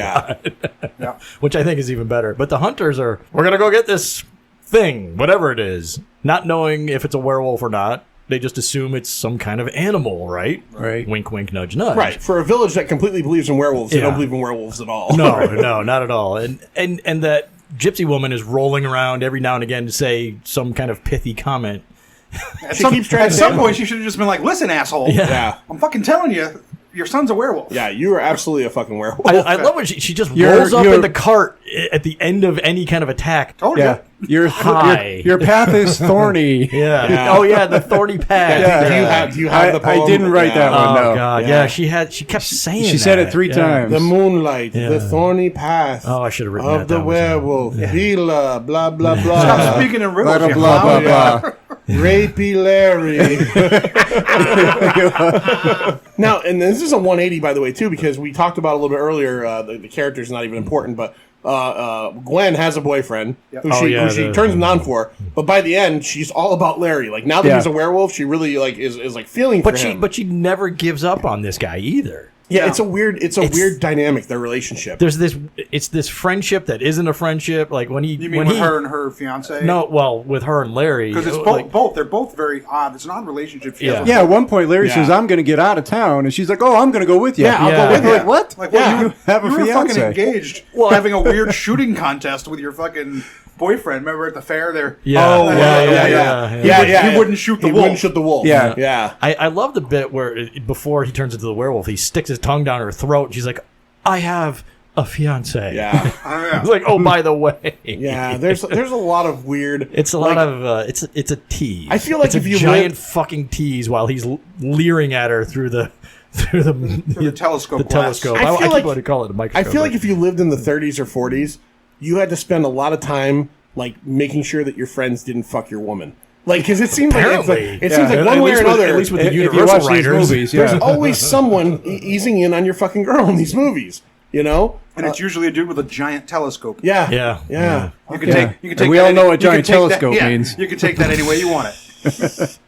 I think is even better. But the hunters are, we're gonna go get this thing, whatever it is, not knowing if it's a werewolf or not. They just assume it's some kind of animal, right? Right. Wink, wink, nudge, nudge. Right. For a village that completely believes in werewolves, they don't believe in werewolves at all. No, not at all. And that gypsy woman is rolling around every now and again to say some kind of pithy comment. At some point, she should have just been like, "Listen, asshole. Yeah. I'm fucking telling you, your son's a werewolf." Yeah, you are absolutely a fucking werewolf. I love when she just rolls up in the cart at the end of any kind of attack. Oh, yeah. Your path is thorny. Yeah. Oh, yeah, the thorny path. Yeah. Do you have the poem? I didn't write that one, no. Oh, God. Yeah, she kept saying She said it 3 times. The moonlight, the thorny path. Oh, I should have written that of the down. werewolf. Vila, blah, blah, blah. Stop speaking in riddles. Blah, blah, blah, blah. Rapey Larry. Now, and this is a 180, by the way, too, because we talked about a little bit earlier, the character's not even important, but Gwen has a boyfriend who she turns him on for, but by the end, she's all about Larry. Like, now that he's a werewolf, she really is like feeling for him. But she never gives up on this guy either. Yeah, it's a weird dynamic, their relationship. There's this friendship that isn't a friendship. Like when he, You mean with her and her fiance? No, well, with her and Larry, because it's both. They're both very odd. It's an odd relationship. Yeah. At one point, Larry says, "I'm going to get out of town," and she's like, "Oh, I'm going to go with you." Yeah, I'll go with you. Like, what? Like, well, you have a you were fiance. fucking engaged, having a weird shooting contest with your fucking boyfriend. Remember at the fair there? Yeah. He wouldn't shoot the wolf. Wouldn't shoot the wolf. Yeah. Yeah. I love the bit where before he turns into the werewolf, he sticks his tongue down her throat, and she's like, "I have a fiance." Yeah. It's like, oh, by the way. Yeah. There's a lot of weird. It's a lot of it's a tease. I feel like it's if a you giant lived- fucking tease while he's leering at her through the telescope. The glass. telescope. I I feel keep like- wanting to call it a I microscope. feel like if you lived in the 30s or 40s, you had to spend a lot of time like making sure that your friends didn't fuck your woman. Like, because it seems like Apparently. it seems like one way or another. At least with the If you Universal watch these writers, movies, There's yeah. always someone easing in on your fucking girl in these movies. You know? And it's usually a dude with a giant telescope. Yeah. Yeah. You can Yeah. take. You can And take. we that all any- know what you can giant take that- telescope yeah, means. You can take that any way you want it.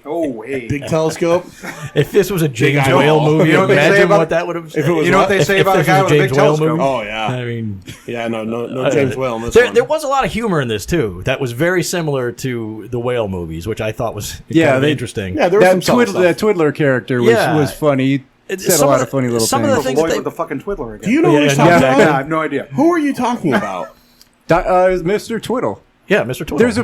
Oh, hey. Big telescope. If this was a James eyeball. Whale movie, You know what they say imagine about- what that would have. If it was You know what they say If about a this guy was with a James big Whale telescope? movie? Oh yeah. I mean, Yeah. No James Whale in this there, one. there was a lot of humor in this too. That was very similar to the Whale movies, which I thought was kind of interesting. Yeah, there was some solid stuff. That Twiddler character was funny. He said a some lot of of funny little some things. of the things Lloyd that with the fucking twiddler again. Do you know who Yeah, he's yeah, talking exactly. about? I have no idea. Who are you talking about? Mr. Twiddle. Yeah, Mr. Twiddle. There's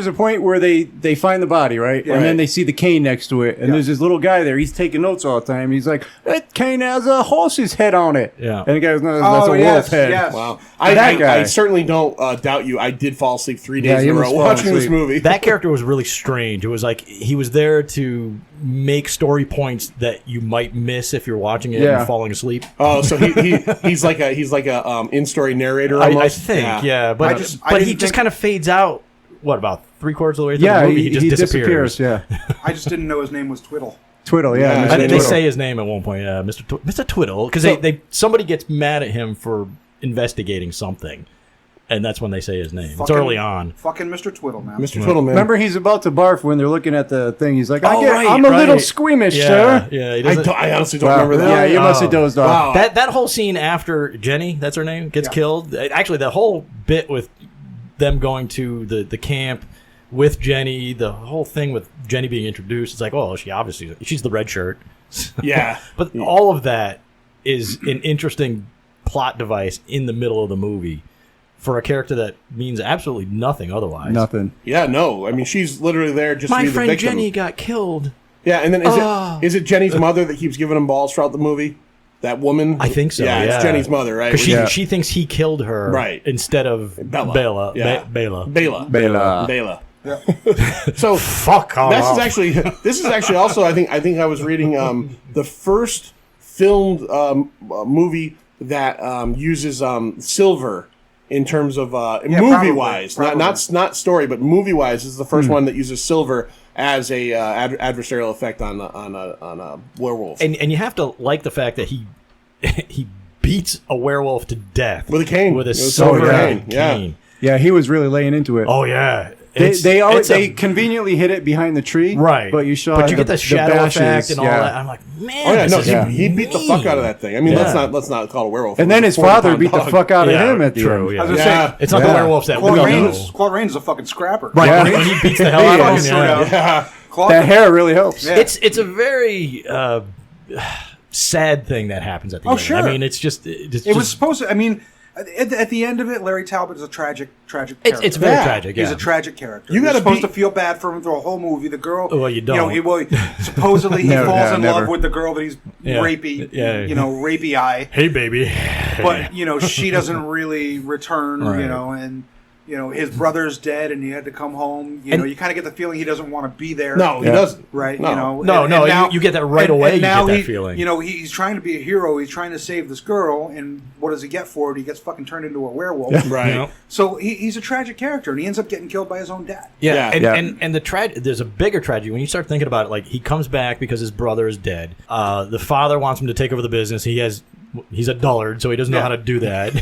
a point where they find the body, right? Yeah. And then Right. they see the cane next to it, and there's this little guy there. He's taking notes all the time. He's like, "That cane has a horse's head on it." Yeah. And the guy goes, "No, that's a yes, wolf head." yes. Wow. That guy. I certainly don't doubt you. I did fall asleep 3 Yeah, days you in a row almost fell watching this asleep. movie. That character was really strange. It was like he was there to make story points that you might miss if you're watching it Yeah. and falling asleep. Oh, so he's like a in-story narrator I almost. think, yeah. But I he didn't just think- kind of fades out. What, about 3/4 of the way through Yeah, the movie? He just disappears. Yeah, I just didn't know his name was Twiddle. Twiddle. Yeah, Yeah, I Mr. They Twiddle. say his name at one point, Mr. Twiddle, because somebody gets mad at him for investigating something, and that's when they say his name. It's Fucking- early on. Fucking Mr. Twiddle, man. Mr. Twiddleman. Remember, he's about to barf when they're looking at the thing. He's like, Oh, right, I'm a little right. squeamish, Yeah, sir." yeah. He I, doesn't, I honestly don't Wow. remember that. Yeah, you must have Oh. dozed off. Wow. that whole scene after Jenny, that's her name, gets killed. Actually, the whole bit with them going to the camp with Jenny, the whole thing with Jenny being introduced, it's like, oh, she's the red shirt. Yeah. But all of that is an interesting plot device in the middle of the movie for a character that means absolutely nothing otherwise. Nothing. Yeah, no. I mean, she's literally there just to My be the friend victim. Jenny got killed. Yeah, and then is it Jenny's mother that keeps giving him balls throughout the movie? That woman? I think so. Yeah, Yeah, it's Jenny's mother, right? Because she thinks he killed her, Right. instead of Bella. Bela. Yeah. Bela. Bela. So Fuck off. this is actually also I think I was reading the first filmed movie that uses silver in terms of movie wise, probably. not story, but movie wise is the first one that uses silver as a adversarial effect on a werewolf And you have to like the fact that he beats a werewolf to death with a cane, with a It was silver silver cane. Yeah. Yeah, he was really laying into it. Oh yeah. They conveniently hit it behind the tree, Right. But you saw, But you get the shadow bashes, effect and all yeah. that. I'm like, man. Oh yeah, this no, is he beat the fuck out of that thing. I mean, Yeah. let's not call it a werewolf. And It then was his a father 40-pound beat the dog. fuck out of Yeah, him at the true, end. yeah. I was gonna Yeah. say, It's not the Yeah. werewolves that we Claude know. Rains is a fucking scrapper. Right. Yeah. When he beats the hell out of him. Yeah. Yeah. Claude, That hair really helps. Yeah. It's a very sad thing that happens at the end. sure. I mean, it's it was supposed to. I mean, at the end of it, Larry Talbot is a tragic character. It's very Yeah. tragic. He's Yeah. a tragic character. You You're gotta supposed be- to feel bad for him through a whole movie. The girl, Well, you don't. Supposedly he No, falls yeah, in never. love with the girl that he's Yeah. rapey, Yeah. rapey eye. Hey, baby. But she doesn't really return. Right. And his brother's dead, and he had to come home. You kind of get the feeling he doesn't want to be there. No, he Yeah. doesn't. Right? No. No, you get that right away. You now get that feeling. he's trying to be a hero. He's trying to save this girl, and what does he get for it? He gets fucking turned into a werewolf. Right. You know? So he's a tragic character, and he ends up getting killed by his own dad. Yeah, Yeah. and the there's a bigger tragedy when you start thinking about it. Like, he comes back because his brother is dead. The father wants him to take over the business. He's a dullard, so he doesn't know how to do that.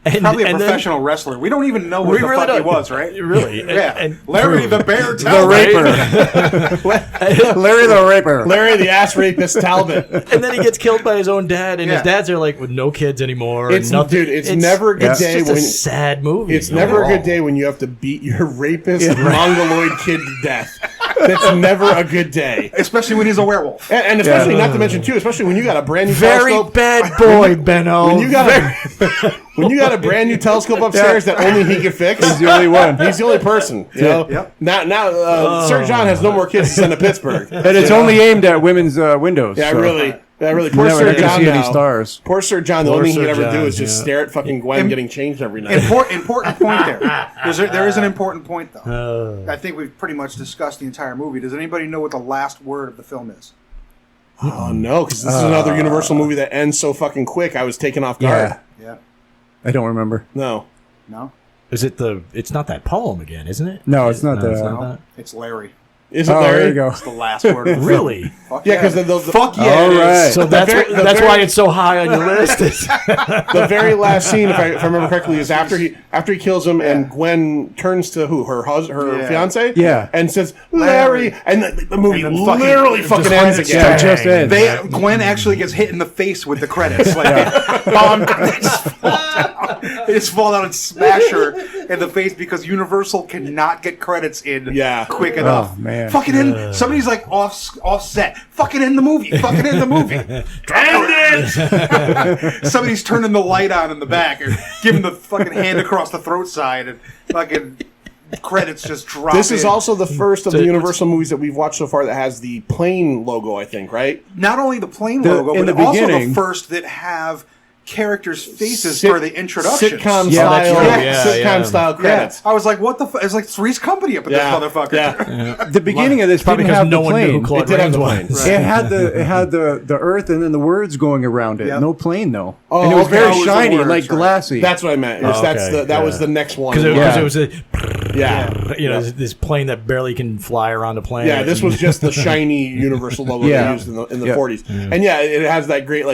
Probably a and then- professional wrestler. We don't even know We what the really fuck he don't. was, right? Really? Yeah. Larry the Bear The Talbot. raper. Larry the raper. Larry the ass rapist Talbot. And then he gets killed by his own dad, and his Yeah. dad's there like with no kids anymore. It's and nothing. dude. It's never a good It's day just when a sad movie. it's never a overall. good day when you have to beat your rapist mongoloid kid to death. That's never a good day. Especially when he's a werewolf. And especially, not to mention, too, especially when you got a brand new Very telescope. bad boy, Benno. When you got a brand new telescope upstairs that only he can fix. He's the only one. He's the only person. You know? Yep. Now Sir John has no more kids to send to Pittsburgh. And it's only aimed at women's windows. Yeah, so. really. Poor Never Sir get to John see any now. stars. Poor Sir John. The Poor only thing he Sir could ever do John, is just stare at fucking Gwen getting changed every night. Important point there. There is an important point, though. I think we've pretty much discussed the entire movie. Does anybody know what the last word of the film is? Oh, no, because this is another Universal movie that ends so fucking quick. I was taken off guard. Yeah. I don't remember. No. Is it it's not that poem again, isn't it? No, it's not that. It's not that. It's Larry. Is it Oh, Larry? there you go. It's the last word of the Really? film. Yeah, because the Fuck yeah. All it is. right. So that's why it's so high on your list. the very last scene, if I remember correctly, is after he kills him and Gwen turns to who? Her fiance? Yeah. And says, Larry. And the movie And then literally fucking ends credits again. Just ends. Gwen actually gets hit in the face with the credits. Like, they just fall down. They just fall down and smash her in the face because Universal cannot get credits in quick enough. Oh, man. Fucking end. Somebody's like offset. Fucking end the movie. Fucking end the movie. Somebody's turning the light on in the back or giving the fucking hand across the throat side and fucking credits just drop. This is in. also the first of the Universal movies that we've watched so far that has the plane logo, I think, right? Not only the plane The- logo, in but the also the beginning- first that have characters' faces for the introductions. Sitcom Yeah, style, that's true. sitcom style credits. I was like, what the It's like Three's Company up at this motherfucker. Yeah. The beginning of this Probably didn't because have no the one knew who plane. Claude It did have Rains the was. plane. It had the earth and then the words going around it. Yep. No plane though. Oh, and it was okay. very That was the shiny, words, like right. glassy. That's what I meant. Oh, That was the next one. Because it was this plane that barely can fly around a planet. Yeah, this was just the shiny Universal logo they used in the 40s. And it has that great,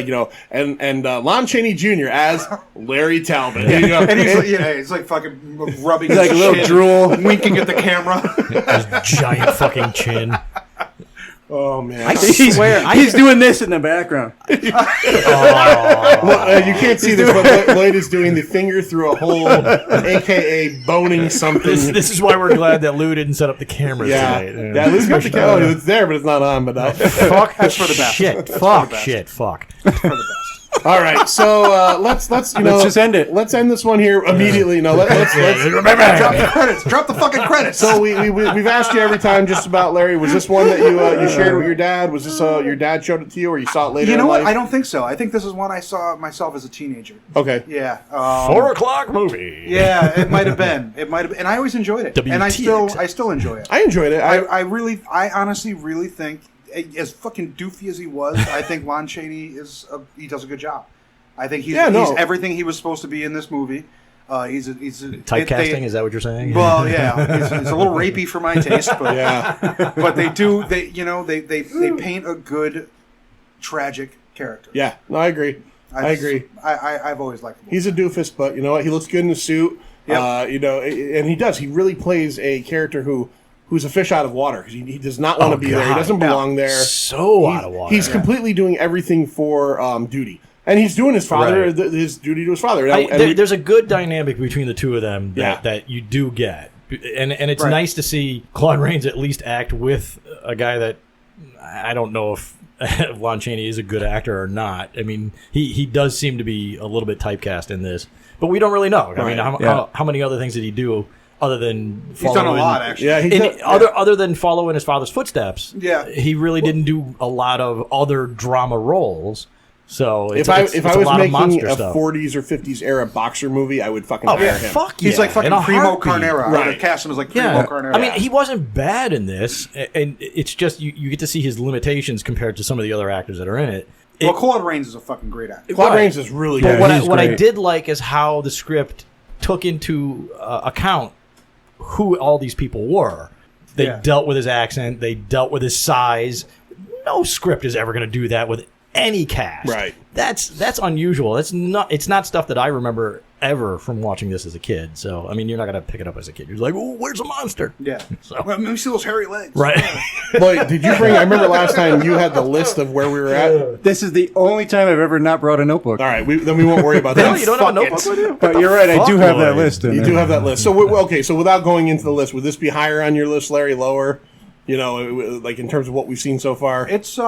and Lon Chaney Jr. as Larry Talbot. There you go. And he's like fucking rubbing He's like his a little chin, drool. winking at the camera. giant fucking chin. Oh, man. I swear, He's doing this in the background. Well, you can't see this, but Lloyd is doing the finger through a hole, a.k.a. boning something. This is why we're glad that Lou didn't set up the cameras tonight. Yeah, Lou's got the camera. It's there, but it's not on. But Fuck That's for the best. shit. That's Fuck for the best. shit. Fuck. all right, so let's just end it. Let's end this one here immediately. No, let's Drop the credits. Drop the fucking credits. So we've asked you every time just about Larry. Was this one that you shared with your dad? Was this your dad showed it to you, or you saw it later? You know in what? life? I don't think so. I think this is one I saw myself as a teenager. Okay. Yeah. 4 o'clock movie. Yeah, it might have been. And I always enjoyed it. And I still enjoy it. I enjoyed it. I honestly really think, as fucking doofy as he was, I think Lon Chaney he does a good job. I think he's everything he was supposed to be in this movie. He's Typecasting, is that what you're saying? Well, yeah, he's a little rapey for my taste, but yeah. But they paint a good tragic character. Yeah, no, I agree. I agree. I've always liked him. He's a doofus, but you know what? He looks good in the suit. Yep. And he does. He really plays a character who's a fish out of water. He does not want to be there. He doesn't belong there. So out of water. He's completely doing everything for duty. And he's doing his father his duty to his father. There's a good dynamic between the two of them that you do get, and it's nice to see Claude Rains at least act with a guy that I don't know if Lon Chaney is a good actor or not. I mean, he does seem to be a little bit typecast in this, but we don't really know. I mean, how many other things did he do? Other than he's done a lot, actually. Yeah, other than follow in his father's footsteps. Yeah, he really didn't do a lot of other drama roles. So if I was making a 40s or 50s era boxer movie, I would fucking hire him. Fuck yeah. He's like fucking Primo Carnera. Right. I would cast him as like Primo Carnera. I mean, he wasn't bad in this, and it's just you get to see his limitations compared to some of the other actors that are in it. Well, Claude Rains is a fucking great actor. Claude Rains is really good. But what I did like is how the script took into account who all these people were. They dealt with his accent. They dealt with his size. No script is ever going to do that with any cast. Right. That's unusual. It's not stuff that I remember ever from watching this as a kid. So I mean, you're not gonna pick it up as a kid. You're like, oh, where's a monster? Yeah. So. Well, let me see those hairy legs. Right. Boy, did you bring? I remember last time you had the list of where we were at. This is the only time I've ever not brought a notebook. All right, then we won't worry about that. No, you don't have a notebook with you? But you're right. I do have that list. You do have that list. So okay. So without going into the list, would this be higher on your list, Larry? Lower? You know, like in terms of what we've seen so far. It's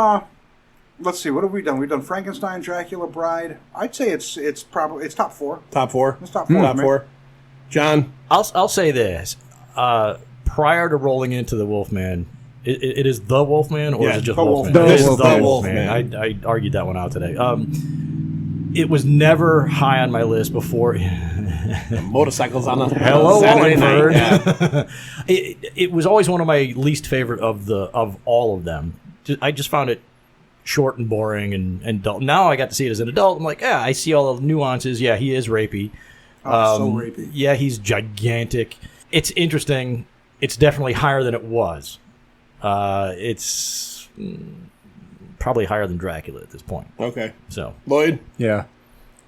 let's see, what have we done? We've done Frankenstein, Dracula, Bride. I'd say it's probably top 4. Top 4. It's top 4. Top 4. John, I'll say this. Prior to rolling into the Wolfman, it is the Wolfman, or is it just Wolfman? It is the Wolfman. I argued that one out today. It was never high on my list before. Motorcycles on a Hello, Saturday night. Wallingford. It was always one of my least favorite of all of them. I just found it short and boring and dull. Now I got to see it as an adult. I'm like, yeah, I see all the nuances. Yeah, he is rapey. So rapey. Yeah, he's gigantic. It's interesting. It's definitely higher than it was. It's probably higher than Dracula at this point. Okay. So Lloyd? Yeah.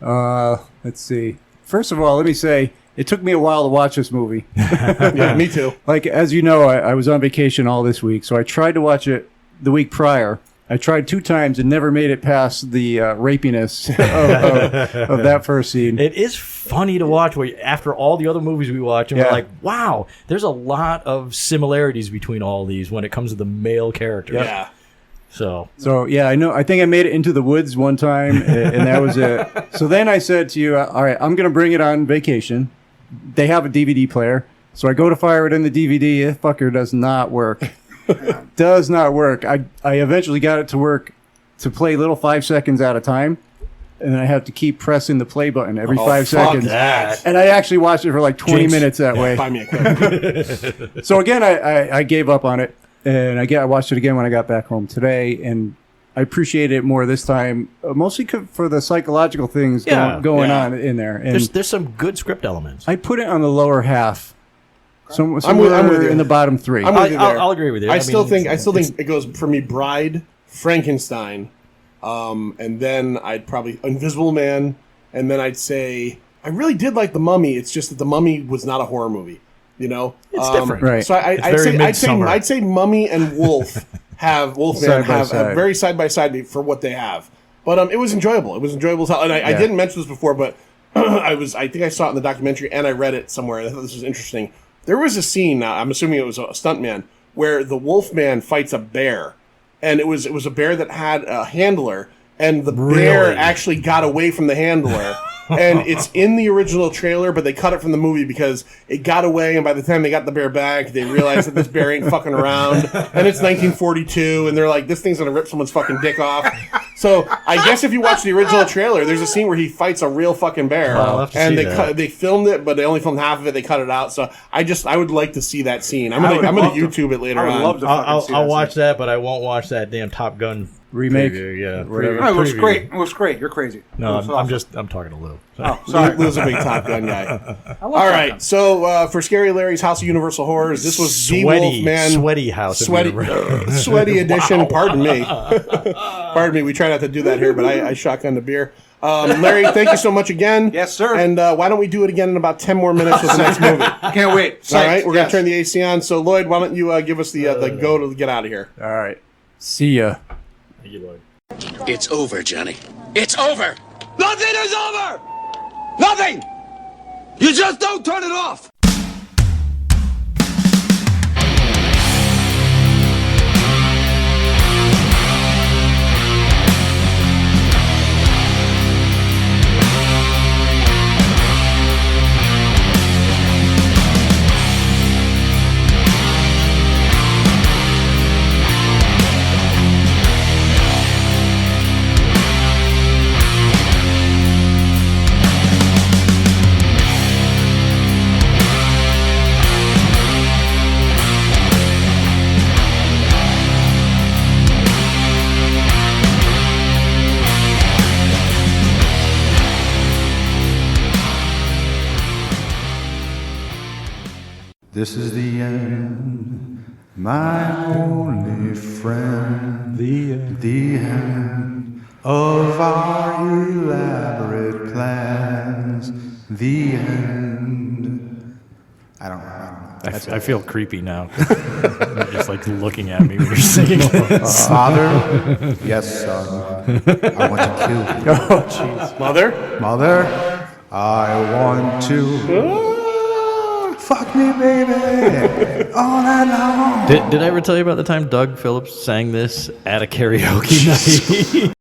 Let's see. First of all, let me say, it took me a while to watch this movie. Yeah, me too. Like, as you know, I was on vacation all this week, so I tried to watch it the week prior. I tried 2 times and never made it past the rapiness of that first scene. it is funny to watch after all the other movies we watch, and we're like, wow, there's a lot of similarities between all these when it comes to the male characters. Yeah. So yeah, I think I made it into the woods one time, and that was it. So then I said to you, all right, I'm going to bring it on vacation. They have a DVD player. So I go to fire it in the DVD. It fucker does not work. Does not work. I eventually got it to work to play little 5 seconds at a time. And then I have to keep pressing the play button every 5 seconds. That. And I actually watched it for like 20 minutes that way. Buy me a Coke. So again, I gave up on it. And I watched it again when I got back home today, and I appreciated it more this time, mostly for the psychological things going on in there. And there's some good script elements. I put it on the lower half, somewhere I'm with you. in the bottom 3. I'm with you there. I'll agree with you. I still think it goes for me. Bride, Frankenstein, and then I'd probably Invisible Man, and then I'd say I really did like The Mummy. It's just that The Mummy was not a horror movie. You know, it's different, right? So I'd say Mummy and Wolfman have very side by side for what they have. But it was enjoyable. It was enjoyable as hell. And I didn't mention this before, but I think I saw it in the documentary and I read it somewhere. And I thought this was interesting. There was a scene. I'm assuming it was a stuntman where the Wolfman fights a bear, and it was a bear that had a handler, and the bear actually got away from the handler. And it's in the original trailer, but they cut it from the movie because it got away, and by the time they got the bear back, they realized that this bear ain't fucking around. And it's 1942, and they're like, this thing's gonna rip someone's fucking dick off. So I guess if you watch the original trailer, there's a scene where he fights a real fucking bear. And they filmed it, but they only filmed half of it. They cut it out. So I would like to see that scene. I'm gonna YouTube it later on. I would love to fucking see that I'll watch that, but I won't watch that damn Top Gun remake. Preview, yeah, It looks great. It looks great. You're crazy. No, I'm talking to Lou. Oh, sorry. Lou's a big Top Gun guy. All right, so for Scary Larry's House of Universal Horrors, this was the Wolfman sweaty house, sweaty edition. Pardon me. Pardon me. We try not to do that here, but I shotgunned a beer. Larry, thank you so much again. Yes, sir. And why don't we do it again in about 10 more minutes with the next movie? Can't wait. All right, we're going to turn the AC on. So, Lloyd, why don't you give us the go to get out of here? All right. See ya. Thank you, Lloyd. It's over, Johnny. It's over! Nothing is over! Nothing! You just don't turn it off! This is the end, my only friend. The end of our elaborate plans. The end. I don't know. I feel creepy now. You're just like looking at me when you're singing. Father? Yes, son. I want to kill you. Oh, jeez. Mother? Mother? I want to Fuck me, baby, all night long. Did I ever tell you about the time Doug Phillips sang this at a karaoke night?